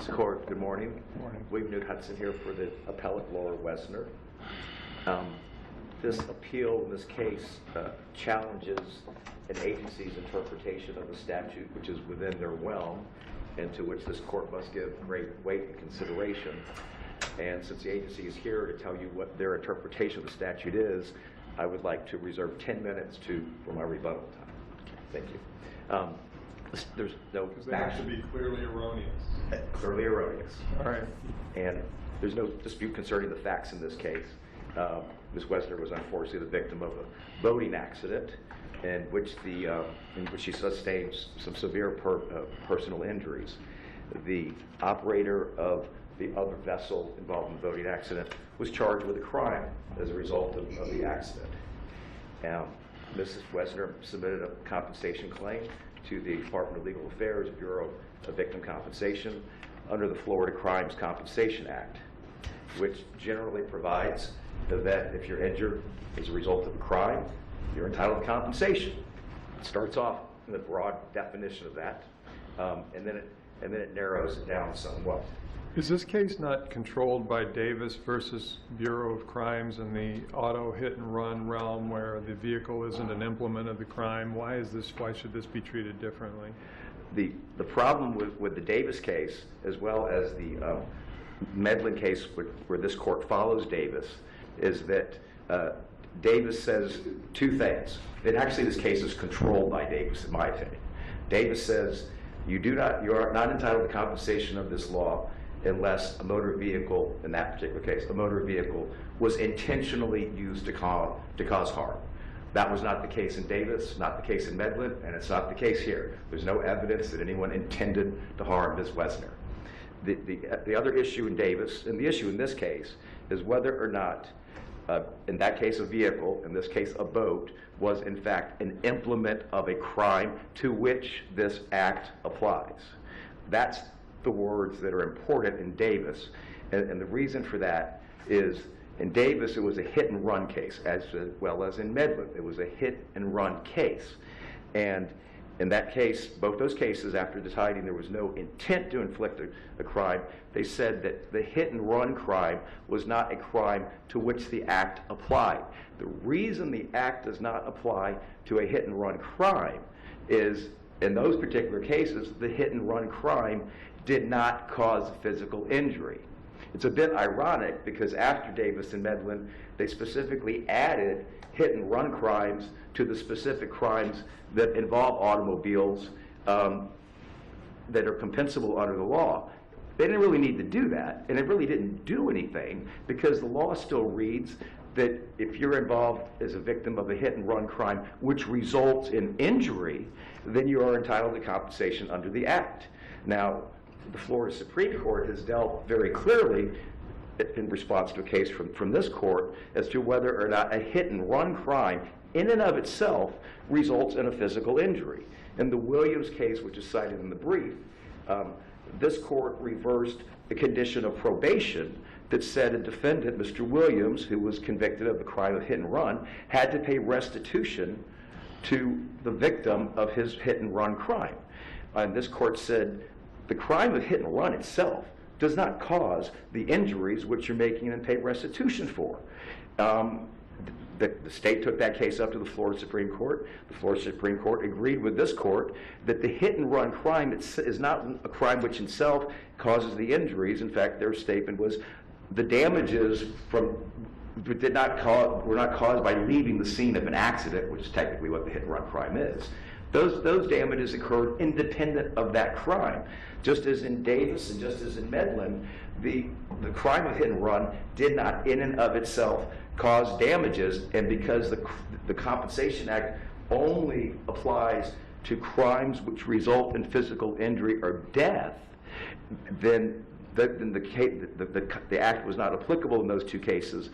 Please, court. Good morning. Good morning. Weidner Hudson here for the Appellate Law Weidner. This appeal in this case challenges an agency's interpretation of a statute which is within their realm and to which this court must give great weight and consideration. And since the agency is here to tell you what their interpretation of the statute is, I would like to reserve 10 minutes for my rebuttal time. Thank you. There's no Because they have to be clearly erroneous. Clearly erroneous. All right. And there's no dispute concerning the facts in this case. Ms. Weidner was unfortunately the victim of a boating accident in which she sustained some severe personal injuries. The operator of the other vessel involved in the boating accident was charged with a crime as a result of the accident. Mrs. Weidner submitted a compensation claim to the Department of Legal Affairs Bureau of Victim Compensation under the Florida Crimes Compensation Act, which generally provides that if you're injured as a result of a crime, you're entitled to compensation. It starts off in the broad definition of that, and then it narrows it down somewhat. Is this case not controlled by Davis versus Bureau of Crimes in the auto hit and run realm where the vehicle isn't an implement of the crime? Why should this be treated differently? The problem with the Davis case, as well as the Medlin case where this court follows Davis, is that Davis says two things. And actually this case is controlled by Davis, in my opinion. Davis says you are not entitled to compensation of this law unless a motor vehicle, in that particular case, a motor vehicle was intentionally used to cause harm. That was not the case in Davis, not the case in Medlin, and it's not the case here. There's no evidence that anyone intended to harm Ms. Weidner. The other issue in Davis, and the issue in this case, is whether or not, in that case a vehicle, in this case a boat, was in fact an implement of a crime to which this act applies. That's the words that are important in Davis, and the reason for that is in Davis it was a hit and run case, as well as in Medlin. It was a hit and run case, and in that case, both those cases, after deciding there was no intent to inflict a crime, they said that the hit and run crime was not a crime to which the act applied. The reason the act does not apply to a hit and run crime is, in those particular cases, the hit and run crime did not cause physical injury. It's a bit ironic because after Davis and Medlin, they specifically added hit and run crimes to the specific crimes that involve automobiles that are compensable under the law. They didn't really need to do that, and it really didn't do anything because the law still reads that if you're involved as a victim of a hit and run crime which results in injury, then you are entitled to compensation under the act. Now, the Florida Supreme Court has dealt very clearly in response to a case from this court as to whether or not a hit and run crime in and of itself results in a physical injury. In the Williams case, which is cited in the brief, this court reversed the condition of probation that said a defendant, Mr. Williams, who was convicted of the crime of hit and run, had to pay restitution to the victim of his hit and run crime. And this court said the crime of hit and run itself does not cause the injuries which you're making them pay restitution for. The state took that case up to the Florida Supreme Court. The Florida Supreme Court agreed with this court that the hit and run crime is not a crime which itself causes the injuries. In fact, their statement was the damages were not caused by leaving the scene of an accident, which is technically what the hit and run crime is. Those damages occurred independent of that crime. Just as in Davis and just as in Medlin, the crime of hit and run did not in and of itself cause damages, and because the Compensation Act only applies to crimes which result in physical injury or death, then the act was not applicable in those two cases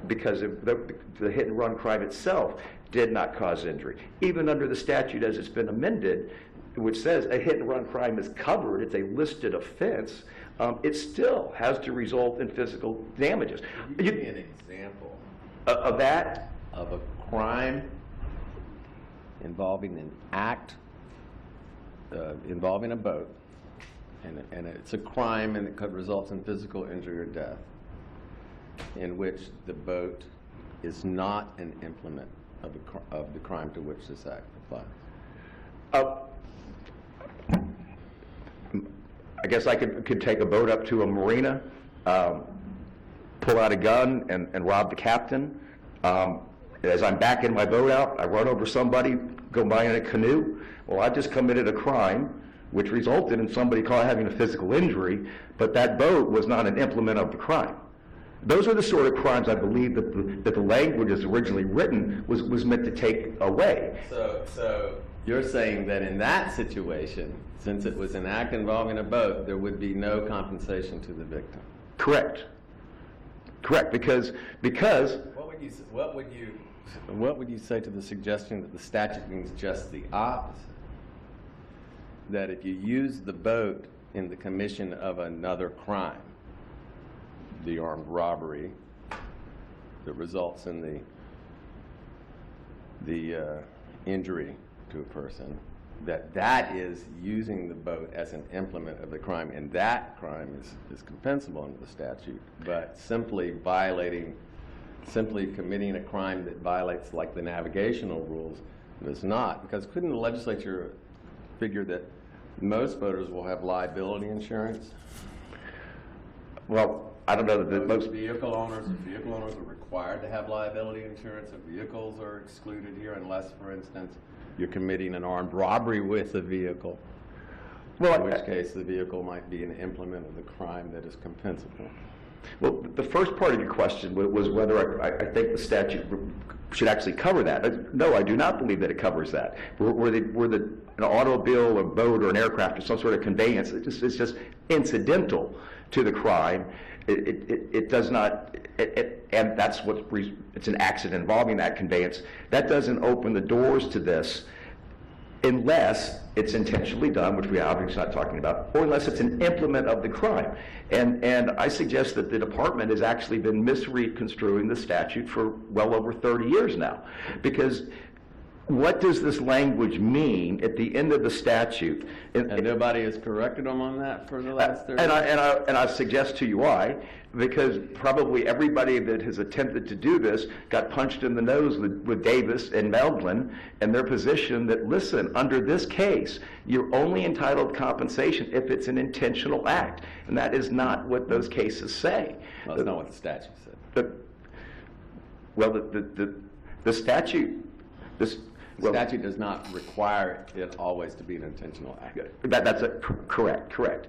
because the hit and run crime itself did not cause injury. Even under the statute as it's been amended, which says a hit and run crime is covered, it's a listed offense, it still has to result in physical damages. Can you give me an example of that? Of a crime involving an act involving a boat and it's a crime and it could result in physical injury or death, in which the boat is not an implement of the crime to which this act applies? I guess I could take a boat up to a marina, pull out a gun and rob the captain. As I'm backing my boat out, I run over somebody, go by in a canoe. Well, I just committed a crime which resulted in somebody having a physical injury, but that boat was not an implement of the crime. Those are the sort of crimes I believe that the language as originally written was meant to take away. So you're saying that in that situation, since it was an act involving a boat, there would be no compensation to the victim? Correct. Because what would you say to the suggestion that the statute means just the opposite? That if you use the boat in the commission of another crime, the armed robbery that results in the injury to a person, that is using the boat as an implement of the crime, and that crime is compensable under the statute. But simply committing a crime that violates like the navigational rules is not, because couldn't the legislature figure that most boaters will have liability insurance? Well, I don't know that most vehicle owners are required to have liability insurance, and vehicles are excluded here unless, for instance, you're committing an armed robbery with a vehicle, in which case the vehicle might be an implement of the crime that is compensable. Well, the first part of your question was whether I think the statute should actually cover that. No, I do not believe that it covers that. Where an automobile, a boat, or an aircraft, or some sort of conveyance, it's just incidental to the crime. It does not, and that's it's an accident involving that conveyance. That doesn't open the doors to this unless it's intentionally done, which we are obviously not talking about, or unless it's an implement of the crime. And I suggest that the department has actually been misreconstruing the statute for well over 30 years now. Because what does this language mean at the end of the statute? And nobody has corrected them on that for the last 30 years? And I suggest to you why. Because probably everybody that has attempted to do this got punched in the nose with Davis and Meldlin and their position that, listen, under this case, you're only entitled to compensation if it's an intentional act. And that is not what those cases say. Well, that's not what the statute said. The statute... The statute does not require it always to be an intentional act. That's correct.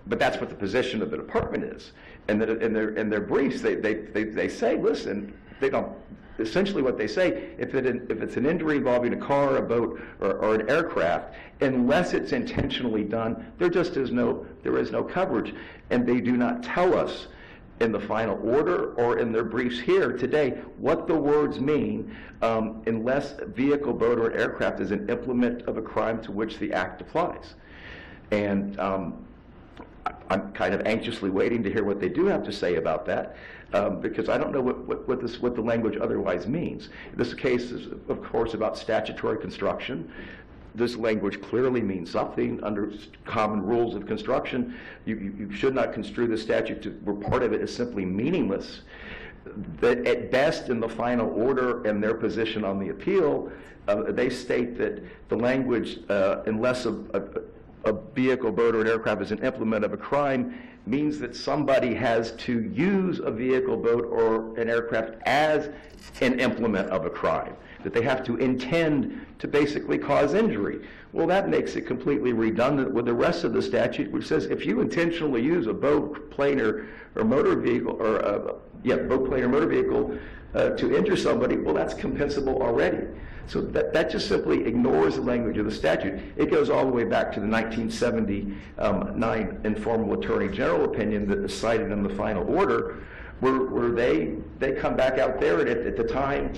But that's what the position of the department is. And that in their briefs, they say, listen, they don't. Essentially, what they say, if it's an injury involving a car, a boat, or an aircraft, unless it's intentionally done, there is no coverage, and they do not tell us in the final order or in their briefs here today what the words mean unless a vehicle, boat, or aircraft is an implement of a crime to which the act applies. And I'm kind of anxiously waiting to hear what they do have to say about that because I don't know what the language otherwise means. This case is, of course, about statutory construction. This language clearly means something under common rules of construction. You should not construe the statute where part of it is simply meaningless. That at best, in the final order and their position on the appeal, they state that the language, unless a vehicle, boat, or an aircraft is an implement of a crime, means that somebody has to use a vehicle, boat, or an aircraft as an implement of a crime. That they have to intend to basically cause injury. Well, that makes it completely redundant with the rest of the statute, which says if you intentionally use a boat, plane, or motor vehicle, boat, plane, or motor vehicle to injure somebody, well, that's compensable already. So that just simply ignores the language of the statute. It goes all the way back to the 1979 informal attorney general opinion that is cited in the final order, where they come back out there and at the time,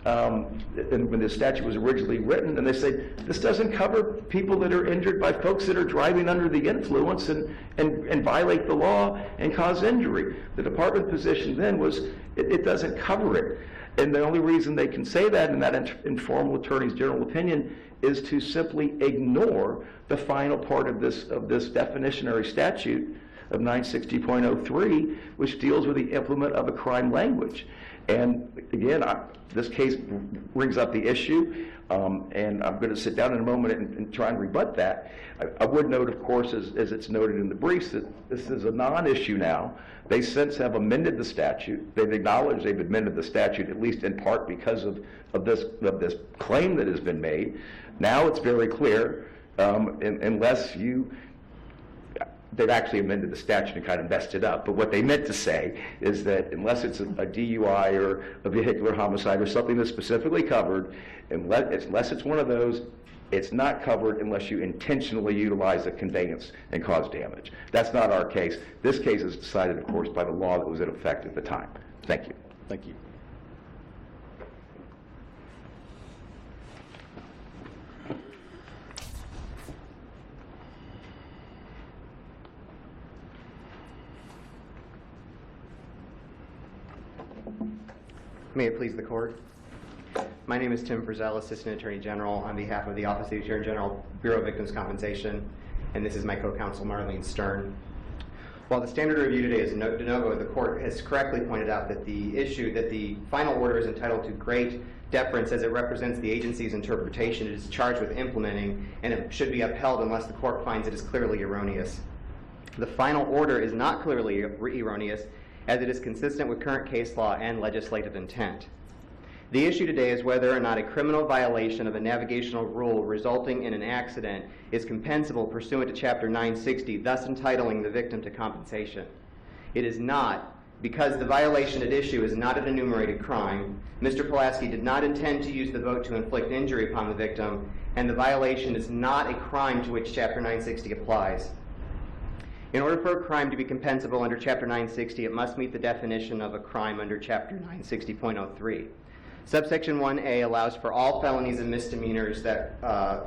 when the statute was originally written, and they say, this doesn't cover people that are injured by folks that are driving under the influence and violate the law and cause injury. The department position then was, it doesn't cover it. And the only reason they can say that in that informal attorney's general opinion is to simply ignore the final part of this definitionary statute of 960.03, which deals with the implement of a crime language. And again, this case brings up the issue, and I'm going to sit down in a moment and try and rebut that. I would note, of course, as it's noted in the briefs, that this is a non-issue now. They since have amended the statute. They've acknowledged they've amended the statute, at least in part because of this claim that has been made. Now it's very clear, unless they've actually amended the statute and kind of messed it up. But what they meant to say is that unless it's a DUI or a vehicular homicide or something that's specifically covered, unless it's one of those, it's not covered unless you intentionally utilize a conveyance and cause damage. That's not our case. This case is decided, of course, by the law that was in effect at the time. Thank you. Thank you. May it please the Court. My name is Tim Frizzell, Assistant Attorney General on behalf of the Office of the Attorney General, Bureau of Victims' Compensation, and this is my co-counsel, Marlene Stern. While the standard review today is de novo, the Court has correctly pointed out that the final order is entitled to great deference as it represents the agency's interpretation it is charged with implementing, and it should be upheld unless the Court finds it is clearly erroneous. The final order is not clearly erroneous, as it is consistent with current case law and legislative intent. The issue today is whether or not a criminal violation of a navigational rule resulting in an accident is compensable pursuant to Chapter 960, thus entitling the victim to compensation. It is not, because the violation at issue is not an enumerated crime. Mr. Pulaski did not intend to use the vote to inflict injury upon the victim, and the violation is not a crime to which Chapter 960 applies. In order for a crime to be compensable under Chapter 960, it must meet the definition of a crime under Chapter 960.03. Subsection 1A allows for all felonies and misdemeanors that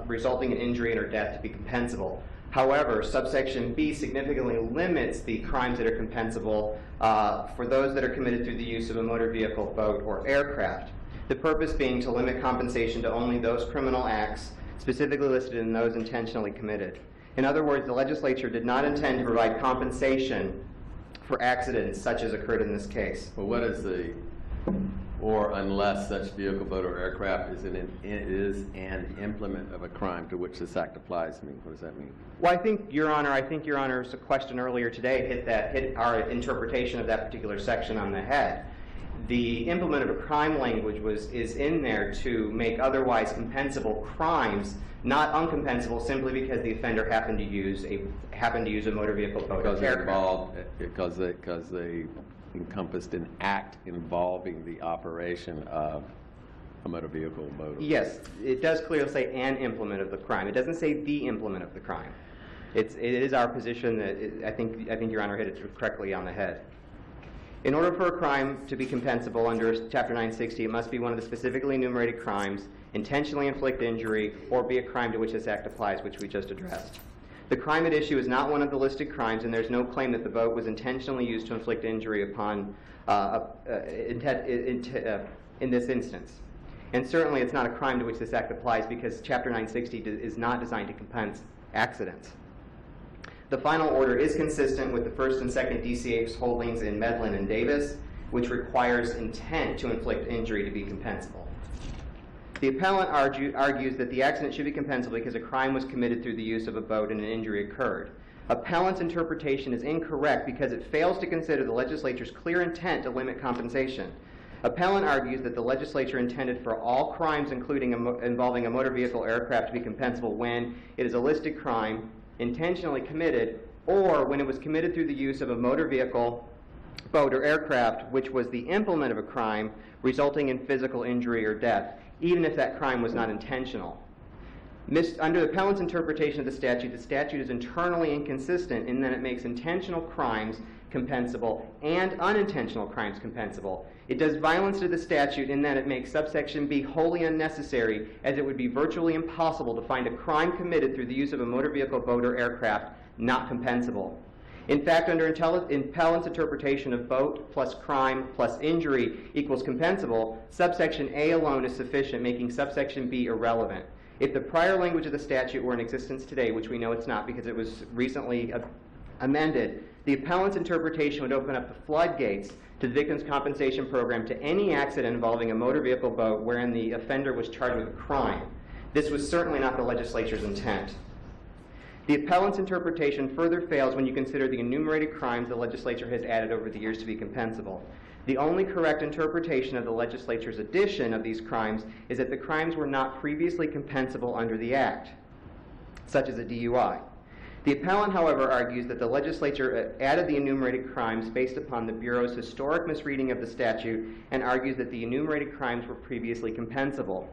resulting in injury or death to be compensable. However, subsection B significantly limits the crimes that are compensable for those that are committed through the use of a motor vehicle, boat, or aircraft. The purpose being to limit compensation to only those criminal acts specifically listed in those intentionally committed. In other words, the legislature did not intend to provide compensation for accidents such as occurred in this case. Well, what is or unless such vehicle, boat, or aircraft is an implement of a crime to which this act applies mean? What does that mean? Well, I think Your Honor's question earlier today hit our interpretation of that particular section on the head. The implement of a crime language is in there to make otherwise compensable crimes not uncompensable simply because the offender happened to use a motor vehicle, boat, or aircraft. Because they encompassed an act involving the operation of a motor vehicle, boat. Yes, it does clearly say an implement of the crime. It doesn't say the implement of the crime. It is our position that I think Your Honor hit it correctly on the head. In order for a crime to be compensable under Chapter 960, it must be one of the specifically enumerated crimes, intentionally inflict injury, or be a crime to which this act applies, which we just addressed. The crime at issue is not one of the listed crimes, and there's no claim that the boat was intentionally used to inflict injury upon in this instance. And certainly it's not a crime to which this act applies because Chapter 960 is not designed to compense accidents. The final order is consistent with the first and second DCA's holdings in Medlin and Davis, which requires intent to inflict injury to be compensable. The appellant argues that the accident should be compensable because a crime was committed through the use of a boat and an injury occurred. Appellant's interpretation is incorrect because it fails to consider the legislature's clear intent to limit compensation. Appellant argues that the legislature intended for all crimes involving a motor vehicle aircraft to be compensable when it is a listed crime, intentionally committed, or when it was committed through the use of a motor vehicle, boat, or aircraft, which was the implement of a crime resulting in physical injury or death, even if that crime was not intentional. Under the appellant's interpretation of the statute is internally inconsistent in that it makes intentional crimes compensable and unintentional crimes compensable. It does violence to the statute in that it makes subsection B wholly unnecessary, as it would be virtually impossible to find a crime committed through the use of a motor vehicle, boat, or aircraft not compensable. In fact, under Appellant's interpretation of boat plus crime plus injury equals compensable, subsection A alone is sufficient, making subsection B irrelevant. If the prior language of the statute were in existence today, which we know it's not because it was recently amended, the appellant's interpretation would open up the floodgates to the Victims' Compensation Program to any accident involving a motor vehicle boat wherein the offender was charged with a crime. This was certainly not the legislature's intent. The appellant's interpretation further fails when you consider the enumerated crimes the legislature has added over the years to be compensable. The only correct interpretation of the legislature's addition of these crimes is that the crimes were not previously compensable under the Act, such as a DUI. The appellant, however, argues that the legislature added the enumerated crimes based upon the Bureau's historic misreading of the statute and argues that the enumerated crimes were previously compensable.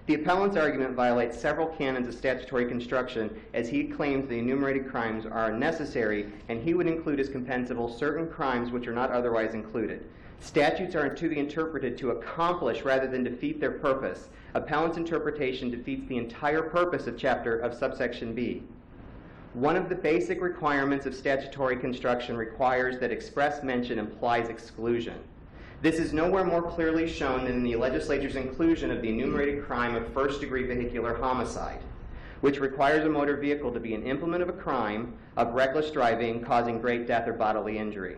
The appellant's argument violates several canons of statutory construction as he claims the enumerated crimes are necessary and he would include as compensable certain crimes which are not otherwise included. Statutes are to be interpreted to accomplish rather than defeat their purpose. Appellant's interpretation defeats the entire purpose of subsection B. One of the basic requirements of statutory construction requires that express mention implies exclusion. This is nowhere more clearly shown than in the legislature's inclusion of the enumerated crime of first-degree vehicular homicide, which requires a motor vehicle to be an implement of a crime of reckless driving causing great death or bodily injury.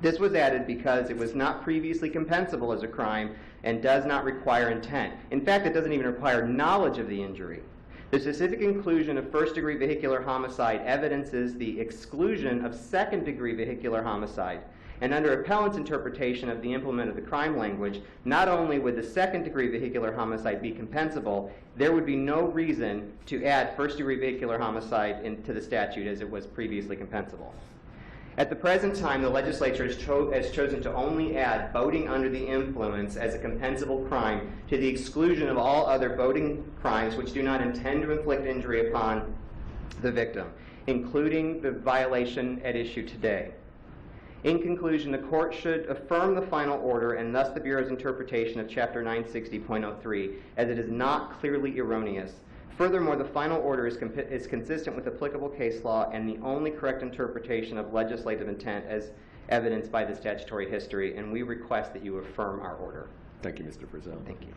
This was added because it was not previously compensable as a crime and does not require intent. In fact, it doesn't even require knowledge of the injury. The specific inclusion of first-degree vehicular homicide evidences the exclusion of second-degree vehicular homicide. And under appellant's interpretation of the implement of the crime language, not only would the second-degree vehicular homicide be compensable, there would be no reason to add first-degree vehicular homicide into the statute as it was previously compensable. At the present time, the legislature has chosen to only add boating under the influence as a compensable crime to the exclusion of all other boating crimes which do not intend to inflict injury upon the victim, including the violation at issue today. In conclusion, the court should affirm the final order and thus the Bureau's interpretation of Chapter 960.03 as it is not clearly erroneous. Furthermore, the final order is consistent with applicable case law and the only correct interpretation of legislative intent as evidenced by the statutory history, and we request that you affirm our order. Thank you, Mr. Frizzell. Thank you.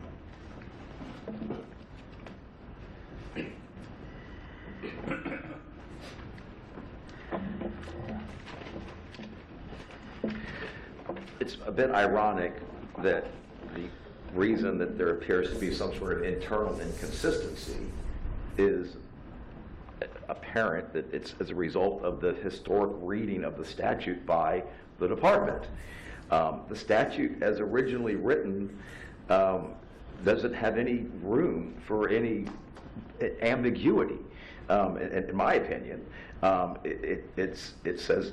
It's a bit ironic that the reason that there appears to be some sort of internal inconsistency is apparent that it's as a result of the historic reading of the statute by the department. The statute, as originally written, doesn't have any room for any ambiguity. In my opinion, it says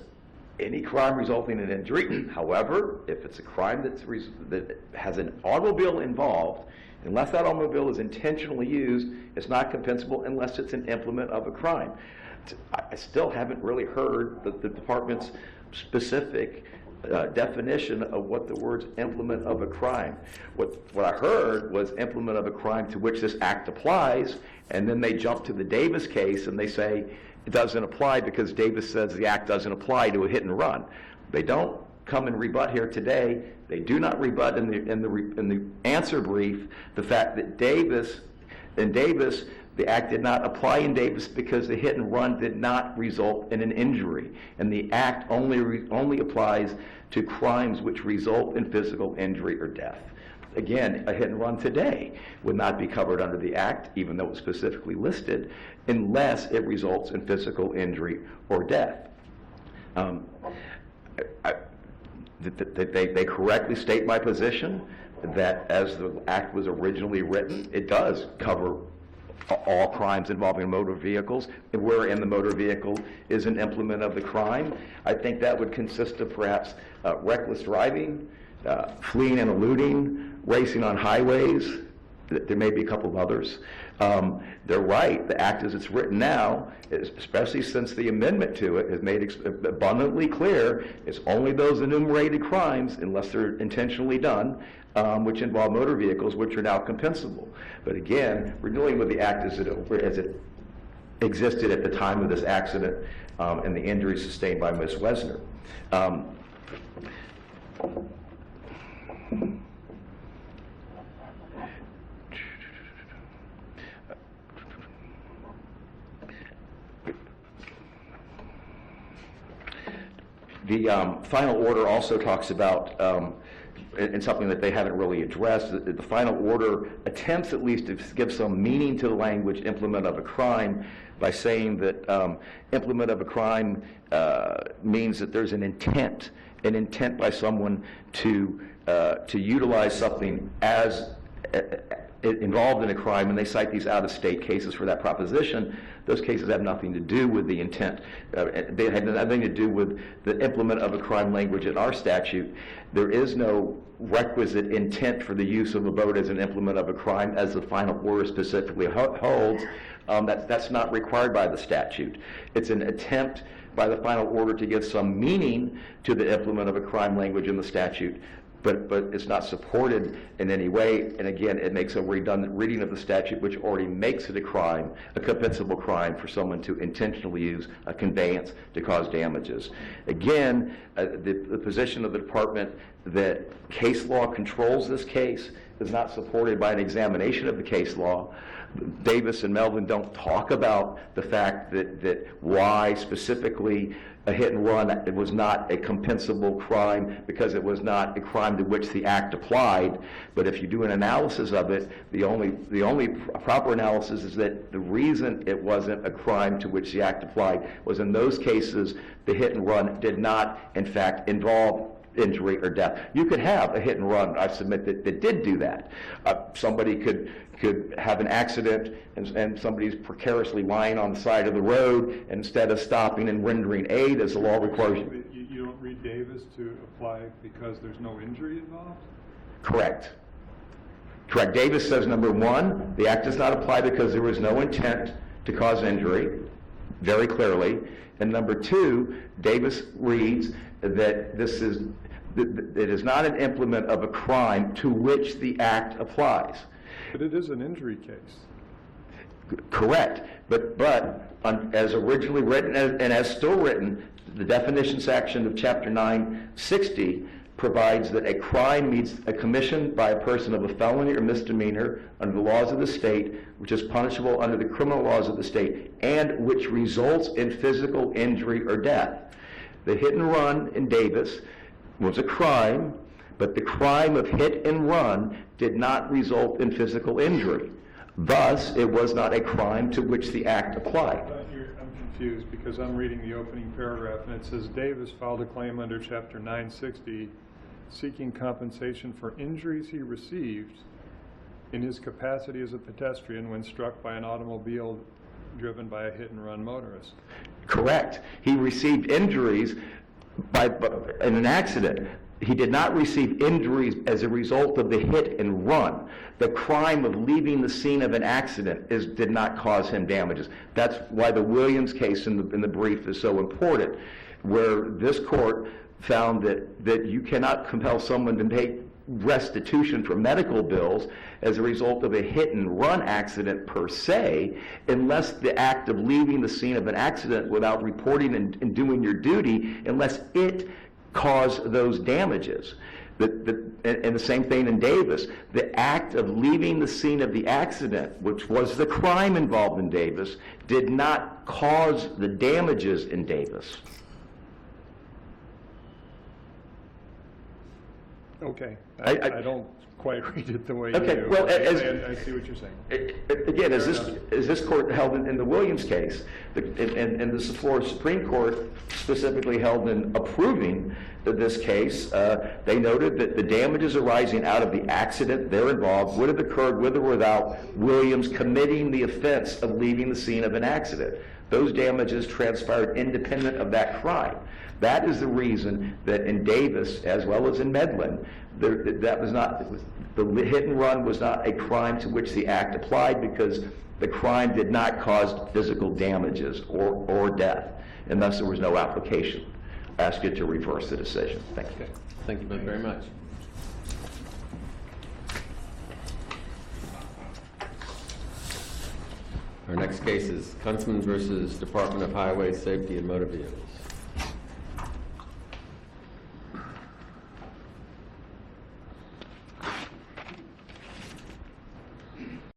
any crime resulting in injury. However, if it's a crime that has an automobile involved, unless that automobile is intentionally used, it's not compensable unless it's an implement of a crime. I still haven't really heard the department's specific definition of what the words implement of a crime. What I heard was implement of a crime to which this act applies, and then they jump to the Davis case and they say it doesn't apply because Davis says the act doesn't apply to a hit and run. They don't come and rebut here today. They do not rebut in the answer brief the fact that in Davis, the act did not apply in Davis because the hit and run did not result in an injury. And the act only applies to crimes which result in physical injury or death. Again, a hit and run today would not be covered under the act, even though it's specifically listed, unless it results in physical injury or death. They correctly state my position that as the act was originally written, it does cover all crimes involving motor vehicles, wherein the motor vehicle is an implement of the crime. I think that would consist of perhaps reckless driving, fleeing and eluding, racing on highways. There may be a couple of others. They're right. The act as it's written now, especially since the amendment to it has made it abundantly clear, it's only those enumerated crimes, unless they're intentionally done, which involve motor vehicles, which are now compensable. But again, we're dealing with the act as it existed at the time of this accident and the injuries sustained by Ms. Weidner. The final order also talks about, and something that they haven't really addressed, the final order attempts at least to give some meaning to the language implement of a crime by saying that implement of a crime means that there's an intent by someone to utilize something as involved in a crime, and they cite these out-of-state cases for that proposition. Those cases have nothing to do with the intent. They had nothing to do with the implement of a crime language in our statute. There is no requisite intent for the use of a boat as an implement of a crime, as the final order specifically holds. That's not required by the statute. It's an attempt by the final order to give some meaning to the implement of a crime language in the statute, but it's not supported in any way. And again, it makes a redundant reading of the statute, which already makes it a crime, a compensable crime, for someone to intentionally use a conveyance to cause damages. Again, the position of the department that case law controls this case is not supported by an examination of the case law. Davis and Melvin don't talk about the fact that why specifically a hit and run, it was not a compensable crime because it was not a crime to which the act applied. But if you do an analysis of it, the only proper analysis is that the reason it wasn't a crime to which the act applied was in those cases the hit and run did not in fact involve injury or death. You could have a hit and run, I submit, that did do that. Somebody could have an accident and somebody's precariously lying on the side of the road, and instead of stopping and rendering aid as the law requires. You don't read Davis to apply because there's no injury involved? Correct. Davis says, number one, the act does not apply because there was no intent to cause injury, very clearly. And number two, Davis reads that it is not an implement of a crime to which the act applies. But it is an injury case. Correct. But as originally written and as still written, the definition section of Chapter 960 provides that a crime means a commission by a person of a felony or misdemeanor under the laws of the state, which is punishable under the criminal laws of the state, and which results in physical injury or death. The hit and run in Davis was a crime, but the crime of hit and run did not result in physical injury. Thus, it was not a crime to which the act applied. I'm confused because I'm reading the opening paragraph and it says Davis filed a claim under Chapter 960 seeking compensation for injuries he received in his capacity as a pedestrian when struck by an automobile driven by a hit and run motorist. Correct. He received injuries in an accident. He did not receive injuries as a result of the hit and run. The crime of leaving the scene of an accident did not cause him damages. That's why the Williams case in the brief is so important, where this court found that you cannot compel someone to make restitution for medical bills as a result of a hit and run accident per se, unless the act of leaving the scene of an accident without reporting and doing your duty, unless it caused those damages. And the same thing in Davis. The act of leaving the scene of the accident, which was the crime involved in Davis, did not cause the damages in Davis. Okay. I I don't quite read it the way Okay, you do. well, I see what you're saying. Again, as this court held in the Williams case, and the Florida Supreme Court specifically held in approving this case, they noted that the damages arising out of the accident there involved would have occurred with or without Williams committing the offense of leaving the scene of an accident. Those damages transpired independent of that crime. That is the reason that in Davis, as well as in Medlin, that was not, the hit and run was not a crime to which the act applied because the crime did not cause physical damages or death, and thus there was no application. I ask you to reverse the decision. Thank you. Okay. Thank you both very much. Our next case is Kuntzman versus Department of Highway Safety and Motor Vehicles.